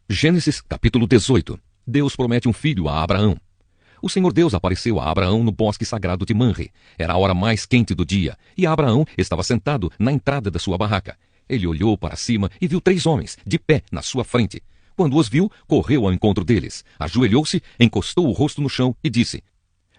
Gênesis capítulo 18. Deus promete um filho a Abraão. O Senhor Deus apareceu a Abraão no bosque sagrado de Manre. Era a hora mais quente do dia, e Abraão estava sentado na entrada da sua barraca. Ele olhou para cima e viu 3 homens, de pé na sua frente. Quando os viu, correu ao encontro deles, ajoelhou-se, encostou o rosto no chão e disse: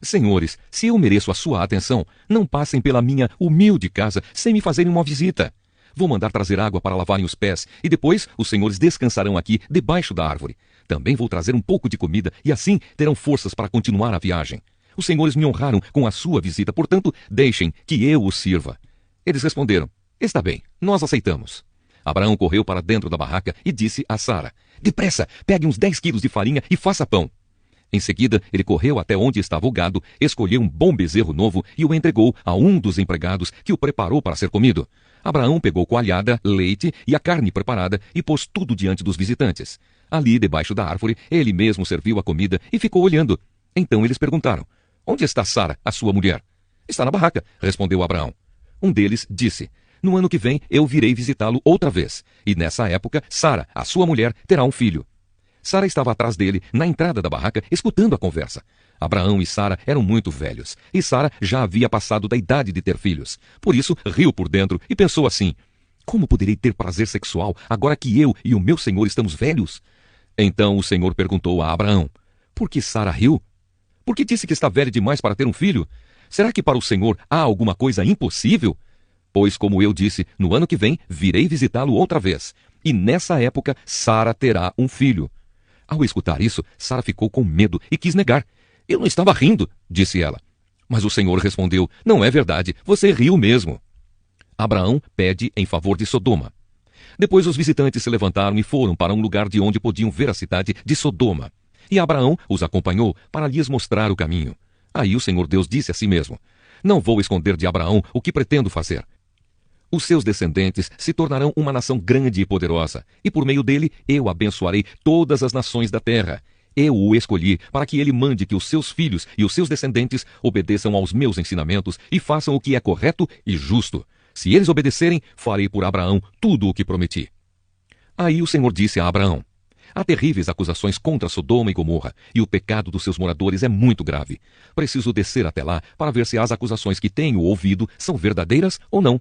Senhores, se eu mereço a sua atenção, não passem pela minha humilde casa sem me fazerem uma visita. Vou mandar trazer água para lavarem os pés, e depois os senhores descansarão aqui debaixo da árvore. Também vou trazer um pouco de comida, e assim terão forças para continuar a viagem. Os senhores me honraram com a sua visita, portanto, deixem que eu os sirva. Eles responderam: Está bem, nós aceitamos. Abraão correu para dentro da barraca e disse a Sara: Depressa, pegue uns 10 quilos de farinha e faça pão. Em seguida, ele correu até onde estava o gado, escolheu um bom bezerro novo e o entregou a um dos empregados, que o preparou para ser comido. Abraão pegou coalhada, leite e a carne preparada e pôs tudo diante dos visitantes. Ali, debaixo da árvore, ele mesmo serviu a comida e ficou olhando. Então eles perguntaram: Onde está Sara, a sua mulher? Está na barraca, respondeu Abraão. Um deles disse: No ano que vem eu virei visitá-lo outra vez, e nessa época Sara, a sua mulher, terá um filho. Sara estava atrás dele, na entrada da barraca, escutando a conversa. Abraão e Sara eram muito velhos, e Sara já havia passado da idade de ter filhos. Por isso, riu por dentro e pensou assim: Como poderei ter prazer sexual agora que eu e o meu senhor estamos velhos? Então o Senhor perguntou a Abraão: Por que Sara riu? Por que disse que está velha demais para ter um filho? Será que para o Senhor há alguma coisa impossível? Pois, como eu disse, no ano que vem virei visitá-lo outra vez, e nessa época Sara terá um filho. Ao escutar isso, Sara ficou com medo e quis negar. Eu não estava rindo, disse ela. Mas o Senhor respondeu: Não é verdade, você riu mesmo. Abraão pede em favor de Sodoma. Depois os visitantes se levantaram e foram para um lugar de onde podiam ver a cidade de Sodoma. E Abraão os acompanhou para lhes mostrar o caminho. Aí o Senhor Deus disse a si mesmo: Não vou esconder de Abraão o que pretendo fazer. Os seus descendentes se tornarão uma nação grande e poderosa, e por meio dele eu abençoarei todas as nações da terra. Eu o escolhi para que ele mande que os seus filhos e os seus descendentes obedeçam aos meus ensinamentos e façam o que é correto e justo. Se eles obedecerem, farei por Abraão tudo o que prometi. Aí o Senhor disse a Abraão: Há terríveis acusações contra Sodoma e Gomorra, e o pecado dos seus moradores é muito grave. Preciso descer até lá para ver se as acusações que tenho ouvido são verdadeiras ou não.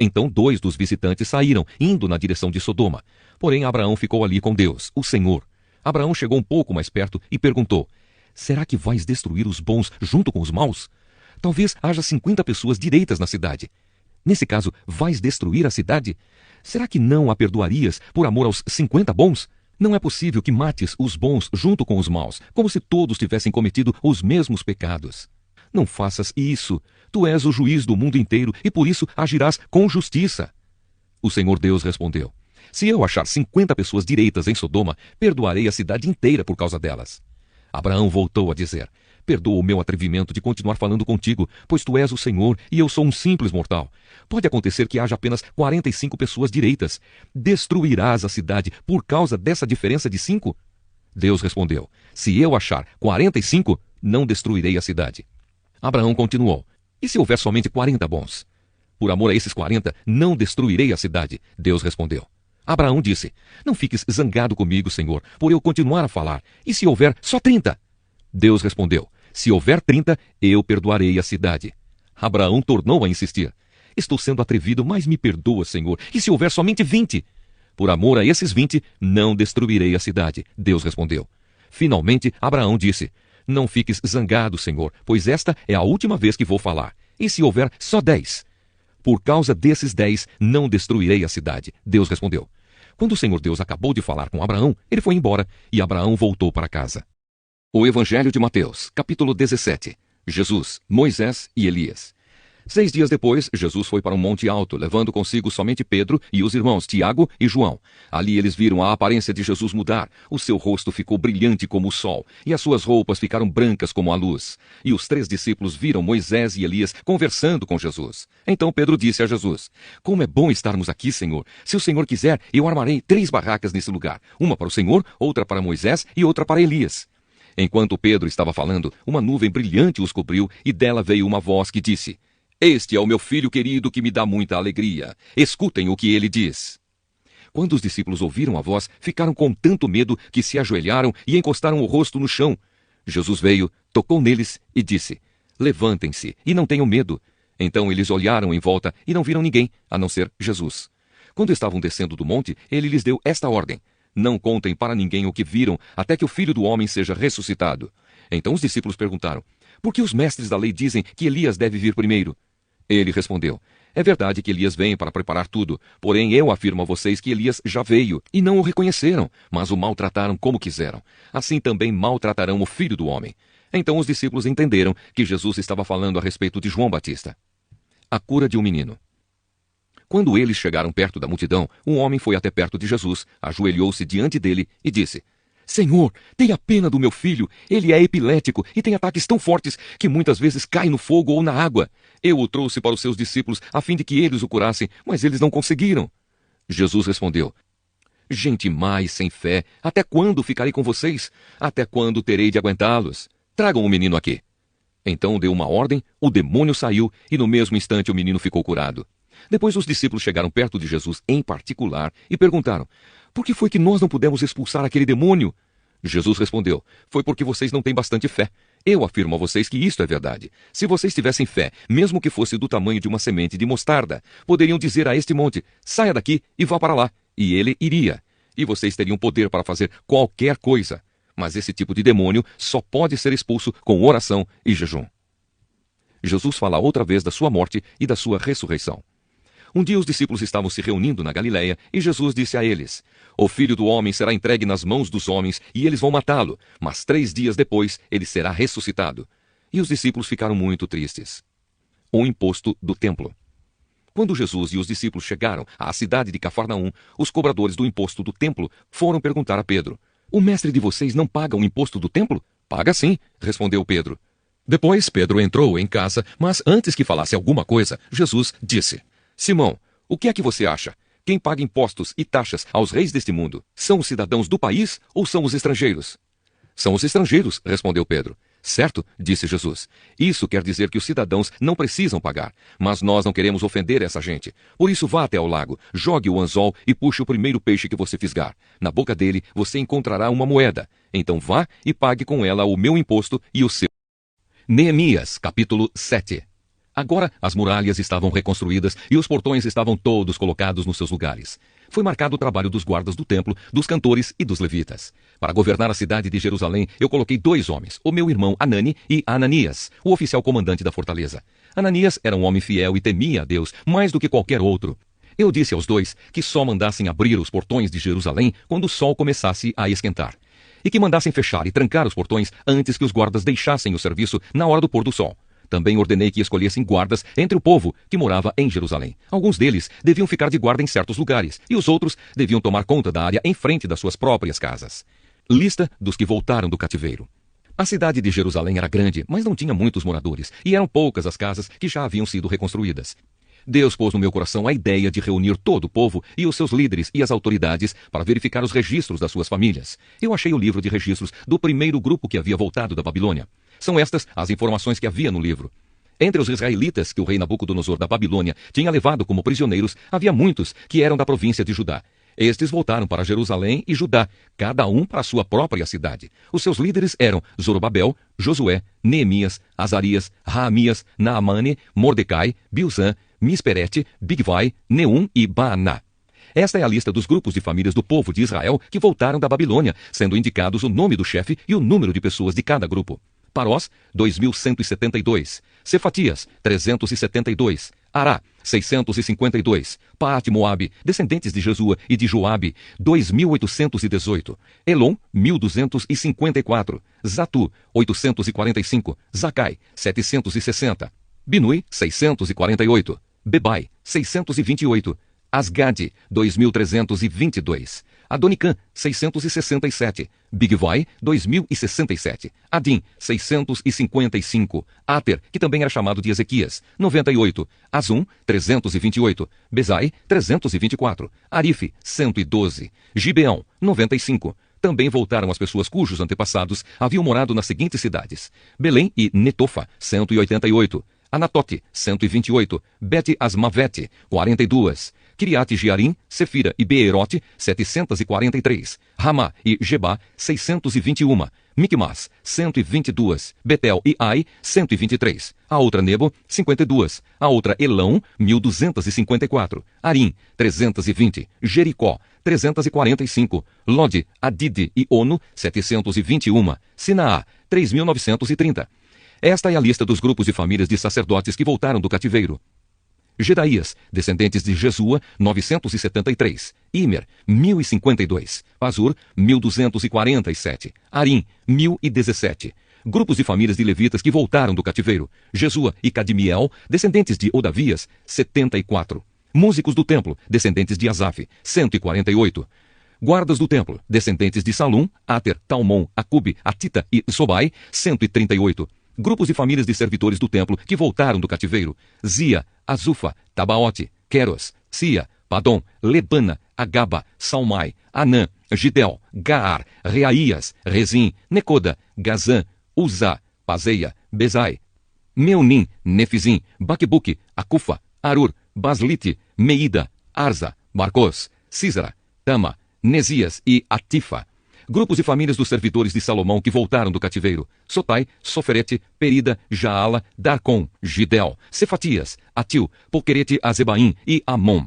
Então 2 dos visitantes saíram, indo na direção de Sodoma. Porém Abraão ficou ali com Deus, o Senhor. Abraão chegou um pouco mais perto e perguntou: Será que vais destruir os bons junto com os maus? Talvez haja 50 pessoas direitas na cidade. Nesse caso, vais destruir a cidade? Será que não a perdoarias por amor aos 50 bons? Não é possível que mates os bons junto com os maus, como se todos tivessem cometido os mesmos pecados. Não faças isso. Tu és o juiz do mundo inteiro e por isso agirás com justiça. O Senhor Deus respondeu: Se eu achar 50 pessoas direitas em Sodoma, perdoarei a cidade inteira por causa delas. Abraão voltou a dizer: Perdoa o meu atrevimento de continuar falando contigo, pois tu és o Senhor e eu sou um simples mortal. Pode acontecer que haja apenas 45 pessoas direitas. Destruirás a cidade por causa dessa diferença de 5? Deus respondeu: Se eu achar 45, não destruirei a cidade. Abraão continuou: E se houver somente 40 bons? Por amor a esses 40, não destruirei a cidade. Deus respondeu. Abraão disse: Não fiques zangado comigo, Senhor, por eu continuar a falar. E se houver só 30? Deus respondeu: Se houver 30, eu perdoarei a cidade. Abraão tornou a insistir: Estou sendo atrevido, mas me perdoa, Senhor. E se houver somente 20? Por amor a esses 20, não destruirei a cidade. Deus respondeu. Finalmente, Abraão disse: Não fiques zangado, Senhor, pois esta é a última vez que vou falar. E se houver só 10? Por causa desses 10, não destruirei a cidade. Deus respondeu. Quando o Senhor Deus acabou de falar com Abraão, ele foi embora, e Abraão voltou para casa. O Evangelho de Mateus, capítulo 17. Jesus, Moisés e Elias. 6 dias depois, Jesus foi para um monte alto, levando consigo somente Pedro e os irmãos Tiago e João. Ali eles viram a aparência de Jesus mudar. O seu rosto ficou brilhante como o sol, e as suas roupas ficaram brancas como a luz. E os 3 discípulos viram Moisés e Elias conversando com Jesus. Então Pedro disse a Jesus: Como é bom estarmos aqui, Senhor. Se o Senhor quiser, eu armarei 3 barracas nesse lugar. Uma para o Senhor, outra para Moisés e outra para Elias. Enquanto Pedro estava falando, uma nuvem brilhante os cobriu, e dela veio uma voz que disse: Este é o meu filho querido que me dá muita alegria. Escutem o que ele diz. Quando os discípulos ouviram a voz, ficaram com tanto medo que se ajoelharam e encostaram o rosto no chão. Jesus veio, tocou neles e disse: Levantem-se e não tenham medo. Então eles olharam em volta e não viram ninguém, a não ser Jesus. Quando estavam descendo do monte, ele lhes deu esta ordem: Não contem para ninguém o que viram, até que o Filho do Homem seja ressuscitado. Então os discípulos perguntaram: Por que os mestres da lei dizem que Elias deve vir primeiro? Ele respondeu: É verdade que Elias vem para preparar tudo, porém eu afirmo a vocês que Elias já veio, e não o reconheceram, mas o maltrataram como quiseram. Assim também maltratarão o Filho do Homem. Então os discípulos entenderam que Jesus estava falando a respeito de João Batista. A cura de um menino. Quando eles chegaram perto da multidão, um homem foi até perto de Jesus, ajoelhou-se diante dele e disse: Senhor, tenha pena do meu filho. Ele é epilético e tem ataques tão fortes que muitas vezes cai no fogo ou na água. Eu o trouxe para os seus discípulos a fim de que eles o curassem, mas eles não conseguiram. Jesus respondeu: Gente má e sem fé, até quando ficarei com vocês? Até quando terei de aguentá-los? Tragam o menino aqui. Então deu uma ordem, o demônio saiu e no mesmo instante o menino ficou curado. Depois os discípulos chegaram perto de Jesus em particular e perguntaram: Por que foi que nós não pudemos expulsar aquele demônio? Jesus respondeu: Foi porque vocês não têm bastante fé. Eu afirmo a vocês que isto é verdade. Se vocês tivessem fé, mesmo que fosse do tamanho de uma semente de mostarda, poderiam dizer a este monte: Saia daqui e vá para lá, e ele iria. E vocês teriam poder para fazer qualquer coisa. Mas esse tipo de demônio só pode ser expulso com oração e jejum. Jesus fala outra vez da sua morte e da sua ressurreição. Um dia os discípulos estavam se reunindo na Galiléia e Jesus disse a eles: O Filho do Homem será entregue nas mãos dos homens e eles vão matá-lo, mas 3 dias depois ele será ressuscitado. E os discípulos ficaram muito tristes. O imposto do templo. Quando Jesus e os discípulos chegaram à cidade de Cafarnaum, os cobradores do imposto do templo foram perguntar a Pedro: O mestre de vocês não paga o imposto do templo? Paga sim, respondeu Pedro. Depois Pedro entrou em casa, mas antes que falasse alguma coisa, Jesus disse: Simão, o que é que você acha? Quem paga impostos e taxas aos reis deste mundo? São os cidadãos do país ou são os estrangeiros? São os estrangeiros, respondeu Pedro. Certo, disse Jesus. Isso quer dizer que os cidadãos não precisam pagar, mas nós não queremos ofender essa gente. Por isso vá até ao lago, jogue o anzol e puxe o primeiro peixe que você fisgar. Na boca dele você encontrará uma moeda. Então vá e pague com ela o meu imposto e o seu. Neemias, capítulo 7. Agora as muralhas estavam reconstruídas e os portões estavam todos colocados nos seus lugares. Foi marcado o trabalho dos guardas do templo, dos cantores e dos levitas. Para governar a cidade de Jerusalém, eu coloquei 2 homens, o meu irmão Hanani e Ananias, o oficial comandante da fortaleza. Ananias era um homem fiel e temia a Deus mais do que qualquer outro. Eu disse aos 2 que só mandassem abrir os portões de Jerusalém quando o sol começasse a esquentar. E que mandassem fechar e trancar os portões antes que os guardas deixassem o serviço na hora do pôr do sol. Também ordenei que escolhessem guardas entre o povo que morava em Jerusalém. Alguns deles deviam ficar de guarda em certos lugares, e os outros deviam tomar conta da área em frente das suas próprias casas. Lista dos que voltaram do cativeiro. A cidade de Jerusalém era grande, mas não tinha muitos moradores, e eram poucas as casas que já haviam sido reconstruídas. Deus pôs no meu coração a ideia de reunir todo o povo e os seus líderes e as autoridades para verificar os registros das suas famílias. Eu achei o livro de registros do primeiro grupo que havia voltado da Babilônia. São estas as informações que havia no livro. Entre os israelitas que o rei Nabucodonosor da Babilônia tinha levado como prisioneiros, havia muitos que eram da província de Judá. Estes voltaram para Jerusalém e Judá, cada um para a sua própria cidade. Os seus líderes eram Zorobabel, Josué, Neemias, Azarias, Raamias, Naamane, Mordecai, Bilzã, Misperete, Bigvai, Neum e Baaná. Esta é a lista dos grupos de famílias do povo de Israel que voltaram da Babilônia, sendo indicados o nome do chefe e o número de pessoas de cada grupo. Parós, 2.172. Cefatias, 372. Ará, 652. Paate-Moabe, descendentes de Jesua e de Joabe, 2.818. Elon, 1.254. Zatu, 845. Zacai, 760. Binui, 648. Bebai, 628. Asgade, 2.322. Adonicã, 667. Bigvai, 2.067. Adim, 655. Ater, que também era chamado de Ezequias, 98. Azum, 328. Bezai, 324. Arife, 112. Gibeão, 95. Também voltaram as pessoas cujos antepassados haviam morado nas seguintes cidades: Belém e Netofa, 188. Anatote, 128. Bet-Asmavete, 42. Kiriat-Jearim, Sefira e Beerote, 743, Ramá e Gebá, 621, Micmas, 122, Betel e Ai, 123, a outra Nebo, 52, a outra Elão, 1254, Arim, 320, Jericó, 345, Lode, Adide e Ono, 721, Sinaá, 3.930. Esta é a lista dos grupos e famílias de sacerdotes que voltaram do cativeiro. Gedaías, descendentes de Jesua, 973. Imer, 1052. Pazur, 1247. Arim, 1017. Grupos de famílias de levitas que voltaram do cativeiro. Jesua e Cadmiel, descendentes de Odavias, 74. Músicos do templo, descendentes de Asaf, 148. Guardas do templo, descendentes de Salum, Ater, Talmon, Acube, Atita e Sobai, 138. Grupos de famílias de servidores do templo que voltaram do cativeiro. Zia, Azufa, Tabaote, Queros, Sia, Padom, Lebana, Agaba, Salmai, Anã, Gidel, Gaar, Reaías, Rezim, Necoda, Gazã, Uzá, Pazeia, Bezai, Meunim, Nefizim, Baquebuque, Acufa, Arur, Baslite, Meida, Arza, Barcos, Sísara, Tama, Nesias e Atifa. Grupos e famílias dos servidores de Salomão que voltaram do cativeiro. Sotai, Soferete, Perida, Jaala, Darcon, Gidel, Cefatias, Atil, Poquerete, Azebaim e Amon.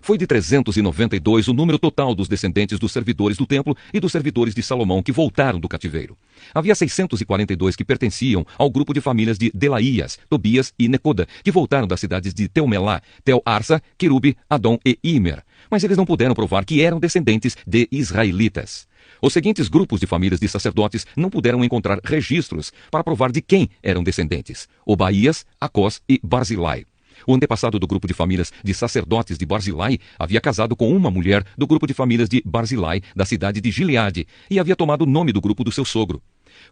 Foi de 392 o número total dos descendentes dos servidores do templo e dos servidores de Salomão que voltaram do cativeiro. Havia 642 que pertenciam ao grupo de famílias de Delaías, Tobias e Necoda, que voltaram das cidades de Teumelá, Tel-Arsa, Querube, Adom e Imer. Mas eles não puderam provar que eram descendentes de israelitas. Os seguintes grupos de famílias de sacerdotes não puderam encontrar registros para provar de quem eram descendentes: Obaías, Acós e Barzilai. O antepassado do grupo de famílias de sacerdotes de Barzilai havia casado com uma mulher do grupo de famílias de Barzilai, da cidade de Gileade, e havia tomado o nome do grupo do seu sogro.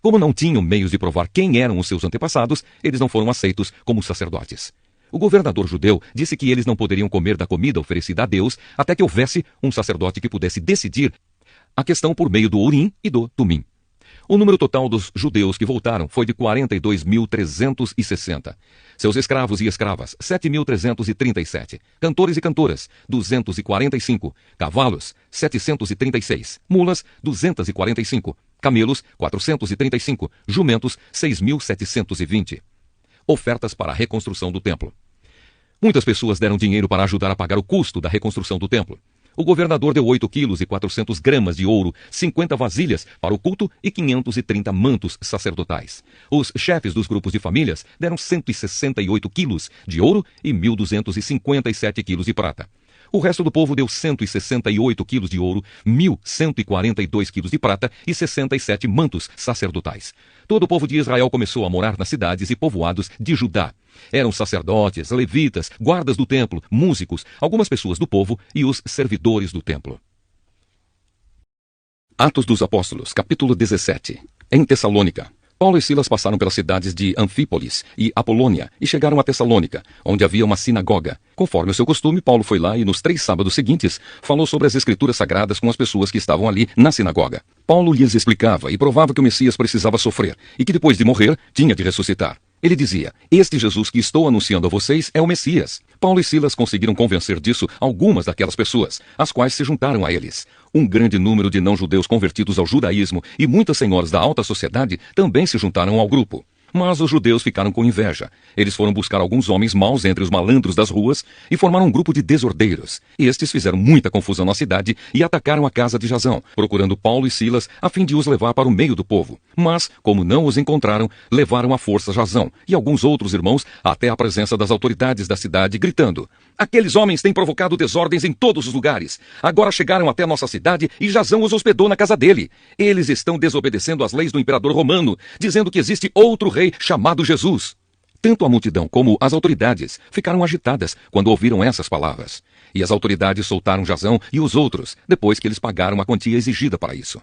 Como não tinham meios de provar quem eram os seus antepassados, eles não foram aceitos como sacerdotes. O governador judeu disse que eles não poderiam comer da comida oferecida a Deus até que houvesse um sacerdote que pudesse decidir a questão por meio do Urim e do Tumim. O número total dos judeus que voltaram foi de 42.360. Seus escravos e escravas, 7.337. Cantores e cantoras, 245. Cavalos, 736. Mulas, 245. Camelos, 435. Jumentos, 6.720. Ofertas para a reconstrução do templo. Muitas pessoas deram dinheiro para ajudar a pagar o custo da reconstrução do templo. O governador deu 8 quilos e 400 gramas de ouro, 50 vasilhas para o culto e 530 mantos sacerdotais. Os chefes dos grupos de famílias deram 168 quilos de ouro e 1.257 quilos de prata. O resto do povo deu 168 quilos de ouro, 1.142 quilos de prata e 67 mantos sacerdotais. Todo o povo de Israel começou a morar nas cidades e povoados de Judá. Eram sacerdotes, levitas, guardas do templo, músicos, algumas pessoas do povo e os servidores do templo. Atos dos Apóstolos, capítulo 17. Em Tessalônica. Paulo e Silas passaram pelas cidades de Anfípolis e Apolônia e chegaram a Tessalônica, onde havia uma sinagoga. Conforme o seu costume, Paulo foi lá e nos 3 sábados seguintes falou sobre as escrituras sagradas com as pessoas que estavam ali na sinagoga. Paulo lhes explicava e provava que o Messias precisava sofrer e que depois de morrer tinha de ressuscitar. Ele dizia: "Este Jesus que estou anunciando a vocês é o Messias." Paulo e Silas conseguiram convencer disso algumas daquelas pessoas, as quais se juntaram a eles. Um grande número de não-judeus convertidos ao judaísmo e muitas senhoras da alta sociedade também se juntaram ao grupo. Mas os judeus ficaram com inveja. Eles foram buscar alguns homens maus entre os malandros das ruas e formaram um grupo de desordeiros. Estes fizeram muita confusão na cidade e atacaram a casa de Jasão, procurando Paulo e Silas a fim de os levar para o meio do povo. Mas, como não os encontraram, levaram à força Jasão e alguns outros irmãos até a presença das autoridades da cidade, gritando: "Aqueles homens têm provocado desordens em todos os lugares. Agora chegaram até nossa cidade e Jasão os hospedou na casa dele. Eles estão desobedecendo às leis do imperador romano, dizendo que existe outro rei chamado Jesus." Tanto a multidão como as autoridades ficaram agitadas quando ouviram essas palavras. E as autoridades soltaram Jasão e os outros, depois que eles pagaram a quantia exigida para isso.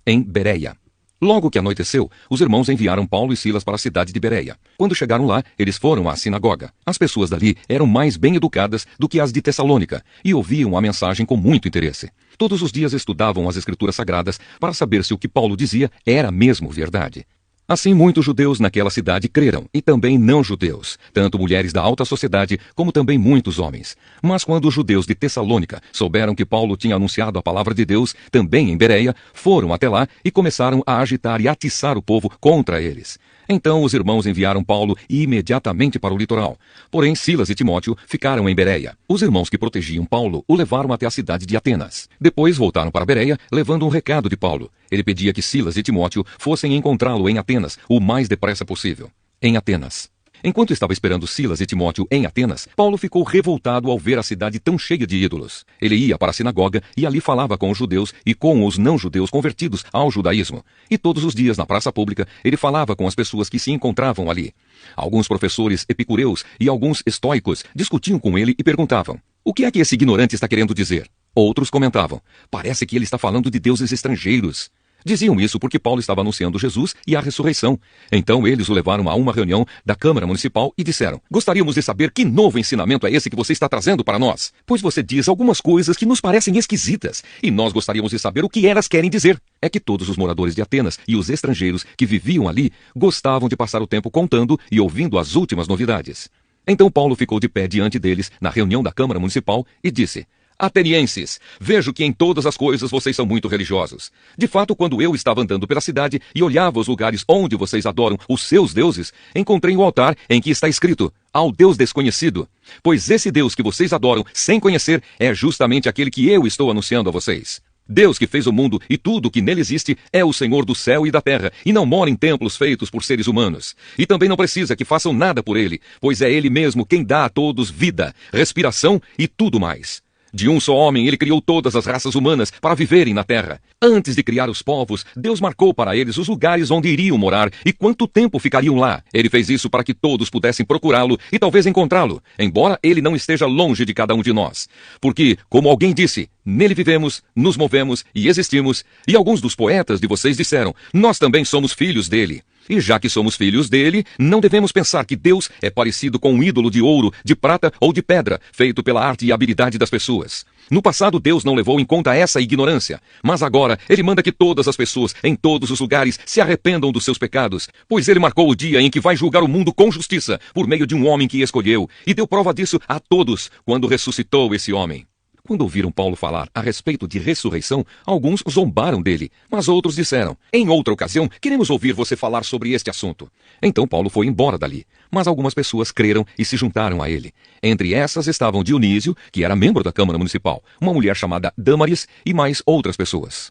Em Bereia. Logo que anoiteceu, os irmãos enviaram Paulo e Silas para a cidade de Bereia. Quando chegaram lá, eles foram à sinagoga. As pessoas dali eram mais bem educadas do que as de Tessalônica e ouviam a mensagem com muito interesse. Todos os dias estudavam as escrituras sagradas para saber se o que Paulo dizia era mesmo verdade. Assim, muitos judeus naquela cidade creram, e também não-judeus, tanto mulheres da alta sociedade, como também muitos homens. Mas quando os judeus de Tessalônica souberam que Paulo tinha anunciado a palavra de Deus, também em Bereia, foram até lá e começaram a agitar e atiçar o povo contra eles. Então os irmãos enviaram Paulo imediatamente para o litoral. Porém, Silas e Timóteo ficaram em Bereia. Os irmãos que protegiam Paulo o levaram até a cidade de Atenas. Depois voltaram para Bereia, levando um recado de Paulo. Ele pedia que Silas e Timóteo fossem encontrá-lo em Atenas o mais depressa possível. Em Atenas. Enquanto estava esperando Silas e Timóteo em Atenas, Paulo ficou revoltado ao ver a cidade tão cheia de ídolos. Ele ia para a sinagoga e ali falava com os judeus e com os não-judeus convertidos ao judaísmo. E todos os dias, na praça pública, ele falava com as pessoas que se encontravam ali. Alguns professores epicureus e alguns estoicos discutiam com ele e perguntavam: "O que é que esse ignorante está querendo dizer?" Outros comentavam: "Parece que ele está falando de deuses estrangeiros." Diziam isso porque Paulo estava anunciando Jesus e a ressurreição. Então eles o levaram a uma reunião da Câmara Municipal e disseram: "Gostaríamos de saber que novo ensinamento é esse que você está trazendo para nós, pois você diz algumas coisas que nos parecem esquisitas, e nós gostaríamos de saber o que elas querem dizer." É que todos os moradores de Atenas e os estrangeiros que viviam ali gostavam de passar o tempo contando e ouvindo as últimas novidades. Então Paulo ficou de pé diante deles na reunião da Câmara Municipal e disse: "Atenienses, vejo que em todas as coisas vocês são muito religiosos. De fato, quando eu estava andando pela cidade e olhava os lugares onde vocês adoram os seus deuses, encontrei um altar em que está escrito: ao Deus desconhecido. Pois esse Deus que vocês adoram sem conhecer é justamente aquele que eu estou anunciando a vocês. Deus que fez o mundo e tudo o que nele existe é o Senhor do céu e da terra, e não mora em templos feitos por seres humanos. E também não precisa que façam nada por ele, pois é ele mesmo quem dá a todos vida, respiração e tudo mais. De um só homem ele criou todas as raças humanas para viverem na terra. Antes de criar os povos, Deus marcou para eles os lugares onde iriam morar e quanto tempo ficariam lá. Ele fez isso para que todos pudessem procurá-lo e talvez encontrá-lo, embora ele não esteja longe de cada um de nós. Porque, como alguém disse, nele vivemos, nos movemos e existimos, e alguns dos poetas de vocês disseram: nós também somos filhos dele. E já que somos filhos dele, não devemos pensar que Deus é parecido com um ídolo de ouro, de prata ou de pedra, feito pela arte e habilidade das pessoas. No passado, Deus não levou em conta essa ignorância, mas agora ele manda que todas as pessoas, em todos os lugares, se arrependam dos seus pecados, pois ele marcou o dia em que vai julgar o mundo com justiça, por meio de um homem que escolheu, e deu prova disso a todos, quando ressuscitou esse homem. Quando ouviram Paulo falar a respeito de ressurreição, alguns zombaram dele, mas outros disseram: em outra ocasião, queremos ouvir você falar sobre este assunto. Então Paulo foi embora dali, mas algumas pessoas creram e se juntaram a ele. Entre essas estavam Dionísio, que era membro da Câmara Municipal, uma mulher chamada Dâmaris e mais outras pessoas.